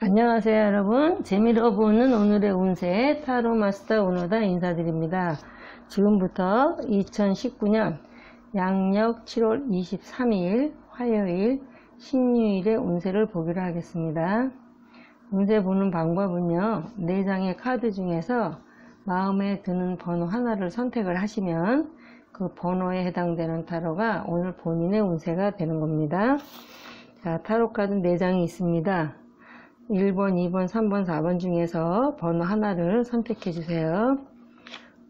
안녕하세요 여러분. 재미로 보는 오늘의 운세 타로 마스터 오너다 인사드립니다. 지금부터 2019년 양력 7월 23일 화요일 신유일의 운세를 보기로 하겠습니다. 운세 보는 방법은요, 4장의 카드 중에서 마음에 드는 번호 하나를 선택을 하시면 그 번호에 해당되는 타로가 오늘 본인의 운세가 되는 겁니다. 자, 타로 카드 4장이 있습니다. 1번, 2번, 3번, 4번 중에서 번호 하나를 선택해 주세요.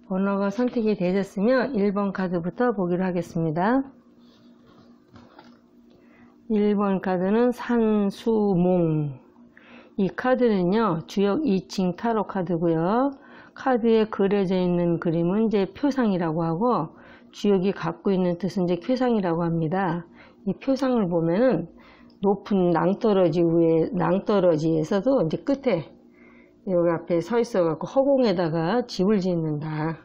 번호가 선택이 되셨으면 1번 카드부터 보기로 하겠습니다. 1번 카드는 산수몽. 이 카드는요, 주역 2층 타로 카드고요. 카드에 그려져 있는 그림은 이제 표상이라고 하고, 주역이 갖고 있는 뜻은 이제 쾌상이라고 합니다. 이 표상을 보면은 높은 낭떠러지에서도 이제 끝에 여기 앞에 서 있어 갖고 허공에다가 집을 짓는다.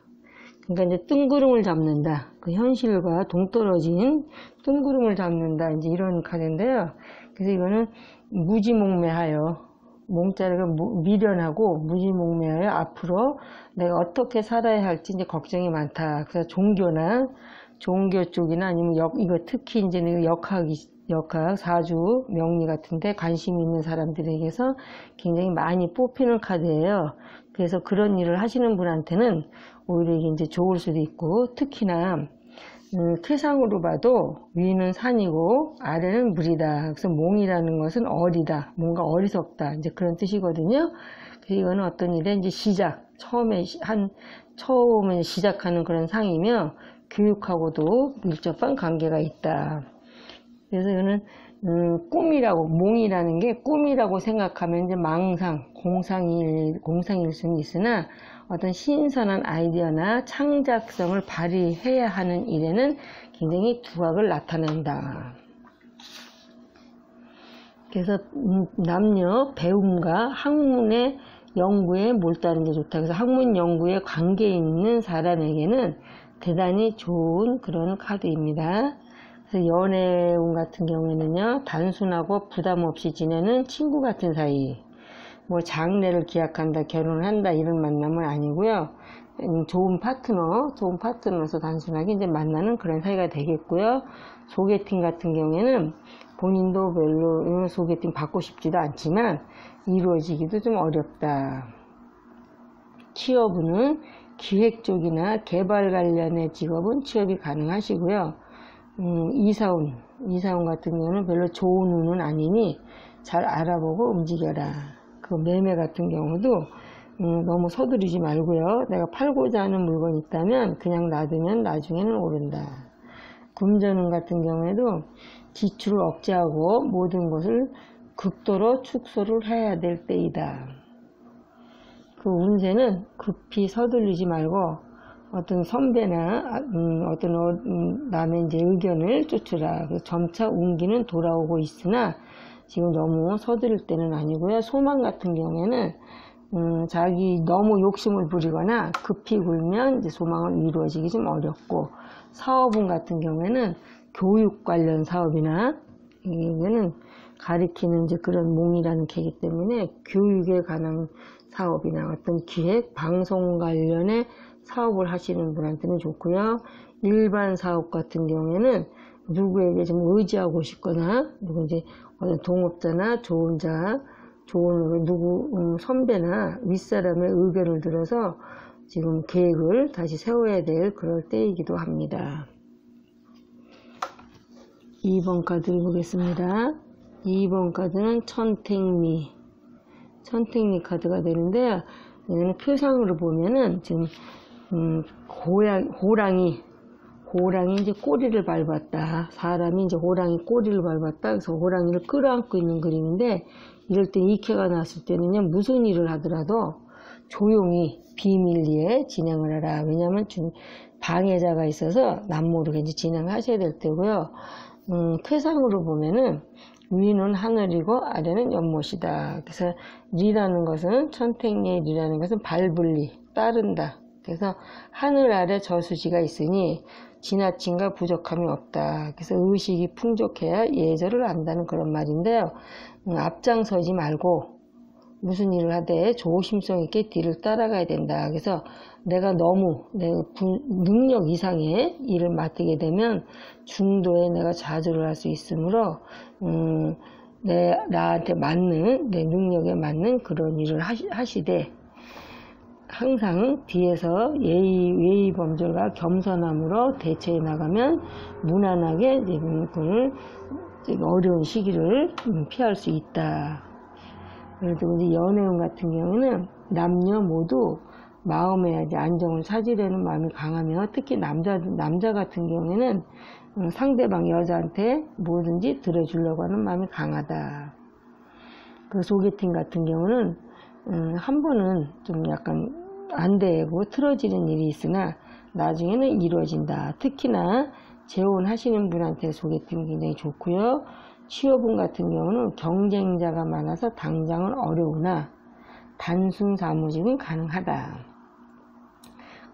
그러니까 이제 뜬구름을 잡는다. 그 현실과 동떨어진 뜬구름을 잡는다. 이제 이런 카드인데요. 그래서 이거는 무지몽매하여, 몽자리가 미련하고 무지몽매하여 앞으로 내가 어떻게 살아야 할지 이제 걱정이 많다. 그래서 종교 쪽이나 아니면 이거 특히 이제 역학, 사주, 명리 같은데 관심 있는 사람들에게서 굉장히 많이 뽑히는 카드예요. 그래서 그런 일을 하시는 분한테는 오히려 이게 이제 좋을 수도 있고, 특히나 쾌상으로 봐도 위는 산이고 아래는 물이다. 그래서 몽이라는 것은 어리다, 뭔가 어리석다, 이제 그런 뜻이거든요. 그래서 이거는 어떤 일의 이제 처음에 시작하는 그런 상이며 교육하고도 밀접한 관계가 있다. 그래서 이거는 몽이라는 게 꿈이라고 생각하면 이제 망상, 공상일 수는 있으나 어떤 신선한 아이디어나 창작성을 발휘해야 하는 일에는 굉장히 두각을 나타낸다. 그래서 남녀 배움과 학문의 연구에 몰두하는 게 좋다. 그래서 학문 연구에 관계 있는 사람에게는 대단히 좋은 그런 카드입니다. 그래서 연애운 같은 경우에는요, 단순하고 부담 없이 지내는 친구 같은 사이, 뭐 장래를 기약한다, 결혼을 한다, 이런 만남은 아니고요. 좋은 파트너로서 단순하게 이제 만나는 그런 사이가 되겠고요. 소개팅 같은 경우에는 본인도 별로 소개팅 받고 싶지도 않지만 이루어지기도 좀 어렵다. 취업은 기획 쪽이나 개발 관련의 직업은 취업이 가능하시고요. 이사운 같은 경우는 별로 좋은 운은 아니니 잘 알아보고 움직여라. 그 매매 같은 경우도 너무 서두르지 말고요. 내가 팔고자 하는 물건이 있다면 그냥 놔두면 나중에는 오른다. 금전운 같은 경우에도 지출을 억제하고 모든 것을 극도로 축소를 해야 될 때이다. 그 운세는 급히 서두르지 말고 어떤 선배나 남의 이제 의견을 쫓으라. 점차 운기는 돌아오고 있으나 지금 너무 서두를 때는 아니고요. 소망 같은 경우에는 자기 너무 욕심을 부리거나 급히 굴면 이제 소망은 이루어지기 좀 어렵고, 사업운 같은 경우에는 교육 관련 사업이나 이거는 가리키는 이제 그런 몽이라는 개이기 때문에 교육에 관한 사업이나 어떤 기획, 방송 관련의 사업을 하시는 분한테는 좋고요. 일반 사업 같은 경우에는 누구에게 좀 의지하고 싶거나, 누구 이제 어떤 동업자나 좋은 선배나 윗사람의 의견을 들어서 지금 계획을 다시 세워야 될 그럴 때이기도 합니다. 2번 카드를 보겠습니다. 2번 카드는 천택미 카드가 되는데요. 얘는 표상으로 보면은 지금 호랑이 이제 꼬리를 밟았다. 사람이 이제 호랑이 꼬리를 밟았다. 그래서 호랑이를 끌어안고 있는 그림인데, 이럴 때 이케가 났을 때는요, 무슨 일을 하더라도 조용히 비밀리에 진행을 하라. 왜냐하면 방해자가 있어서 남모르게 이제 진행하셔야 될 때고요. 쾌상으로 보면은 위는 하늘이고 아래는 연못이다. 그래서 리라는 것은, 천택리의 리라는 것은 밟을리, 따른다. 그래서 하늘 아래 저수지가 있으니 지나침과 부족함이 없다. 그래서 의식이 풍족해야 예절을 안다는 그런 말인데요. 앞장서지 말고 무슨 일을 하되 조심성 있게 뒤를 따라가야 된다. 그래서 내가 너무 능력 이상의 일을 맡게 되면 중도에 내가 좌절을 할 수 있으므로 나한테 맞는 내 능력에 맞는 그런 일을 하시되 항상 뒤에서 예의 범절과 겸손함으로 대처해 나가면 무난하게 그걸 어려운 시기를 피할 수 있다. 그래도 우리 연애운 같은 경우는 남녀 모두 마음에 안정을 찾으려는 마음이 강하며 특히 남자 같은 경우에는 상대방 여자한테 뭐든지 들어주려고 하는 마음이 강하다. 그 소개팅 같은 경우는 한 번은 좀 약간 안 되고 틀어지는 일이 있으나 나중에는 이루어진다. 특히나 재혼하시는 분한테 소개팅이 굉장히 좋고요. 취업운 같은 경우는 경쟁자가 많아서 당장은 어려우나 단순 사무직은 가능하다.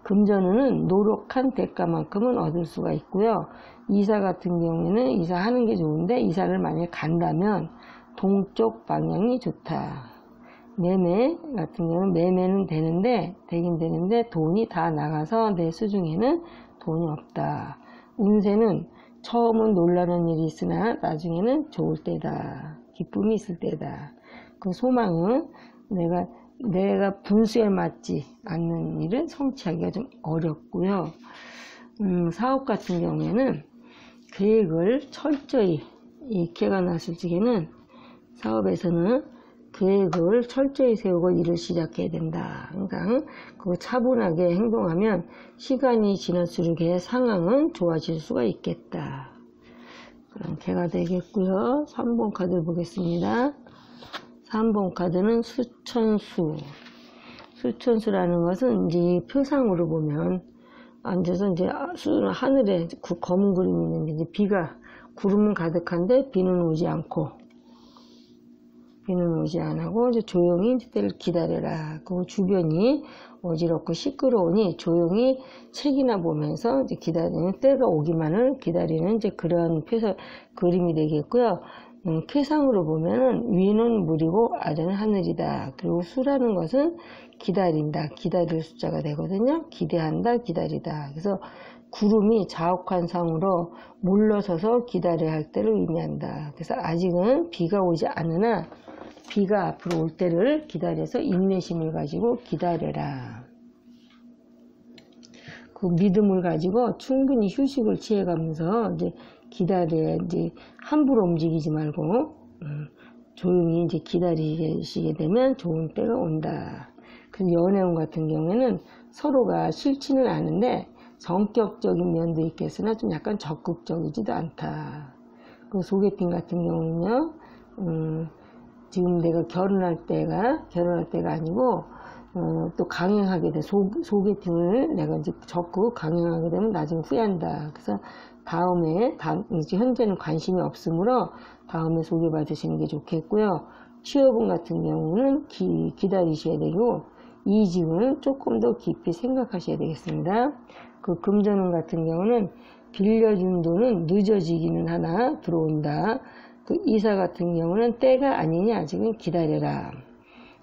금전운은 노력한 대가만큼은 얻을 수가 있고요. 이사 같은 경우에는 이사하는 게 좋은데 이사를 만약에 간다면 동쪽 방향이 좋다. 매매 같은 경우는 매매는 되긴 되는데 돈이 다 나가서 내 수중에는 돈이 없다. 운세는 처음은 놀라는 일이 있으나 나중에는 좋을 때다. 기쁨이 있을 때다. 그 소망은 내가 분수에 맞지 않는 일은 성취하기가 좀 어렵고요. 사업 같은 경우에는 계획을 철저히 기회가 났을 적에는 사업에서는 계획을 철저히 세우고 일을 시작해야 된다. 그러니까 그 차분하게 행동하면 시간이 지날수록 상황은 좋아질 수가 있겠다. 그럼 개가 되겠고요. 3번 카드를 보겠습니다. 3번 카드는 수천수. 수천수라는 것은 이제 표상으로 보면 앉아서 이제 하늘에 검은 구름이 있는데 이제 구름은 가득한데 비는 오지 않고 이제 조용히 때를 기다려라. 그 주변이 어지럽고 시끄러우니 조용히 책이나 보면서 이제 기다리는 때가 오기만을 기다리는 이제 그런 그림이 되겠고요. 쾌상으로 보면은 위는 물이고 아래는 하늘이다. 그리고 수라는 것은 기다린다, 기다릴 숫자가 되거든요. 기대한다, 기다리다. 그래서 구름이 자욱한 상으로 물러서서 기다려야 할 때를 의미한다. 그래서 아직은 비가 오지 않으나 비가 앞으로 올 때를 기다려서 인내심을 가지고 기다려라. 그 믿음을 가지고 충분히 휴식을 취해가면서 이제 기다려야 이제 함부로 움직이지 말고 조용히 이제 기다리시게 되면 좋은 때가 온다. 그 연애운 같은 경우에는 서로가 싫지는 않은데 성격적인 면도 있겠으나 좀 약간 적극적이지도 않다. 그 소개팅 같은 경우는요, 지금 내가 결혼할 때가 아니고, 또 강행하게 돼. 소개팅을 내가 이제 적극 강행하게 되면 나중에 후회한다. 그래서 이제 현재는 관심이 없으므로 다음에 소개받으시는 게 좋겠고요. 취업운 같은 경우는 기다리셔야 되고, 이직은 조금 더 깊이 생각하셔야 되겠습니다. 그 금전운 같은 경우는 빌려준 돈은 늦어지기는 하나 들어온다. 그 이사 같은 경우는 때가 아니니 아직은 기다려라.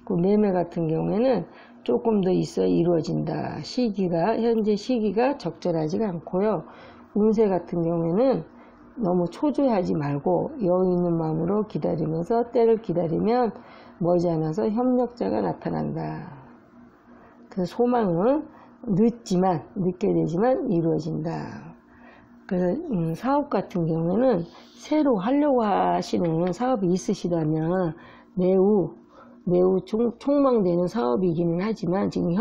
그 매매 같은 경우에는 조금 더 있어야 이루어진다. 현재 시기가 적절하지가 않고요. 운세 같은 경우에는 너무 초조해하지 말고 여유 있는 마음으로 기다리면서 때를 기다리면 머지않아서 협력자가 나타난다. 그 소망은 늦게 되지만 이루어진다. 그래서 사업 같은 경우에는 새로 하려고 하시는 사업이 있으시다면 매우 촉망되는 사업이기는 하지만 지금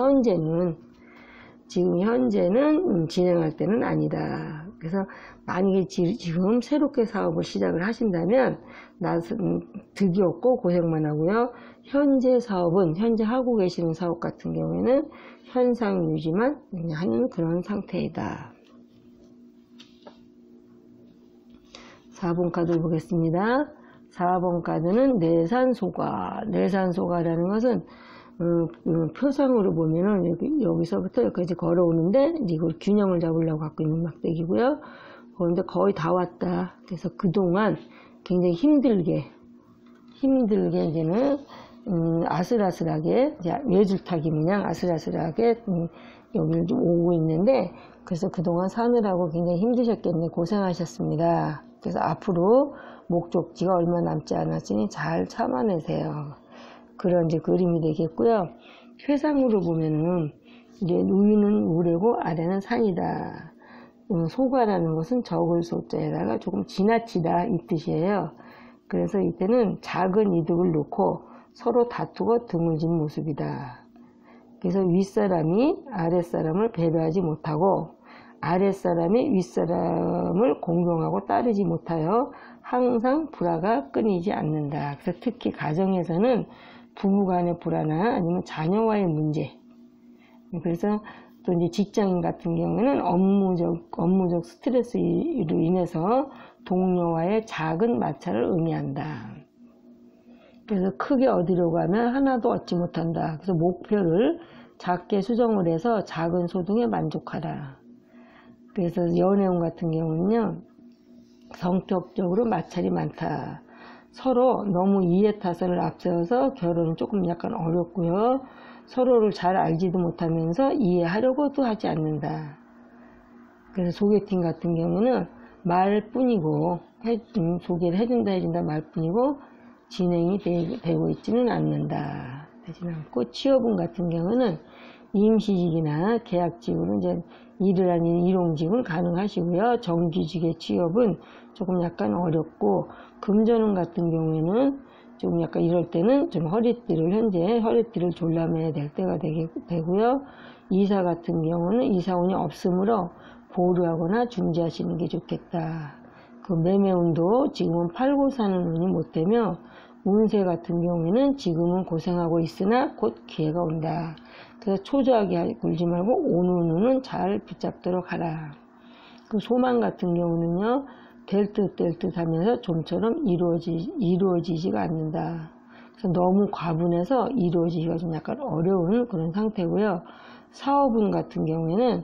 현재는 진행할 때는 아니다. 그래서 만약에 지금 새롭게 사업을 시작을 하신다면 득이 없고 고생만 하고요. 현재 하고 계시는 사업 같은 경우에는 현상 유지만 하는 그런 상태이다. 4번 카드를 보겠습니다. 4번 카드는 내산소가라는 것은 표상으로 보면은 여기서부터 여기까지 걸어오는데 이걸 균형을 잡으려고 갖고 있는 막대기고요. 그런데 거의 다 왔다. 그래서 그동안 굉장히 힘들게 이제는 아슬아슬하게, 외줄타기 마냥 아슬아슬하게 여기를 좀 오고 있는데, 그래서 그동안 사느라고 굉장히 힘드셨겠네. 고생하셨습니다. 그래서 앞으로 목적지가 얼마 남지 않았으니 잘 참아내세요. 그런 이제 그림이 되겠고요. 회상으로 보면은 이제 위는 우레고 아래는 산이다. 소가라는 것은 적을 소자에다가 조금 지나치다 이 뜻이에요. 그래서 이때는 작은 이득을 놓고 서로 다투고 드물진 모습이다. 그래서 윗사람이 아랫사람을 배려하지 못하고 아랫사람이 윗사람을 공경하고 따르지 못하여 항상 불화가 끊이지 않는다. 그래서 특히 가정에서는 부부간의 불화나 아니면 자녀와의 문제, 그래서 또 이제 직장인 같은 경우에는 업무적 스트레스로 인해서 동료와의 작은 마찰을 의미한다. 그래서 크게 얻으려고 하면 하나도 얻지 못한다. 그래서 목표를 작게 수정을 해서 작은 소득에 만족하라. 그래서 연애운 같은 경우는요, 성격적으로 마찰이 많다. 서로 너무 이해타산을 앞세워서 결혼은 조금 약간 어렵고요. 서로를 잘 알지도 못하면서 이해하려고도 하지 않는다. 그래서 소개팅 같은 경우는 말뿐이고, 소개를 해준다 말뿐이고, 진행이 되고 있지는 않는다. 되지는 않고, 취업운 같은 경우는 임시직이나 계약직으로 이제 일을 하는 일용직은 가능하시고요. 정규직의 취업은 조금 약간 어렵고, 금전운 같은 경우에는 좀 약간 이럴 때는 좀 현재 허리띠를 졸라매야 될 때가 되고요. 이사 같은 경우는 이사운이 없으므로 보류하거나 중지하시는 게 좋겠다. 그 매매운도 지금은 팔고 사는 운이 못 되며, 운세 같은 경우에는 지금은 고생하고 있으나 곧 기회가 온다. 그래서 초조하게 굴지 말고 오는 운은 잘 붙잡도록 하라. 그 소망 같은 경우는요, 될 듯 하면서 좀처럼 이루어지지가 않는다. 그래서 너무 과분해서 이루어지기가 좀 약간 어려운 그런 상태고요. 사업운 같은 경우에는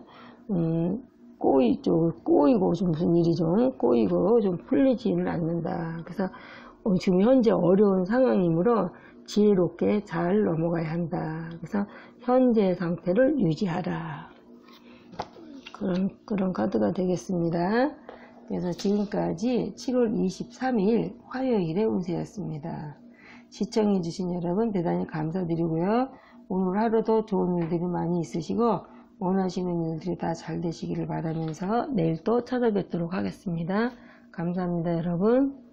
꼬이고 좀 무슨 일이 좀 꼬이고 좀 풀리지는 않는다. 그래서 지금 현재 어려운 상황이므로 지혜롭게 잘 넘어가야 한다. 그래서 현재 상태를 유지하라. 그런 카드가 되겠습니다. 그래서 지금까지 7월 23일 화요일의 운세였습니다. 시청해주신 여러분 대단히 감사드리고요. 오늘 하루도 좋은 일들이 많이 있으시고 원하시는 일들이 다 잘 되시기를 바라면서 내일 또 찾아뵙도록 하겠습니다. 감사합니다, 여러분.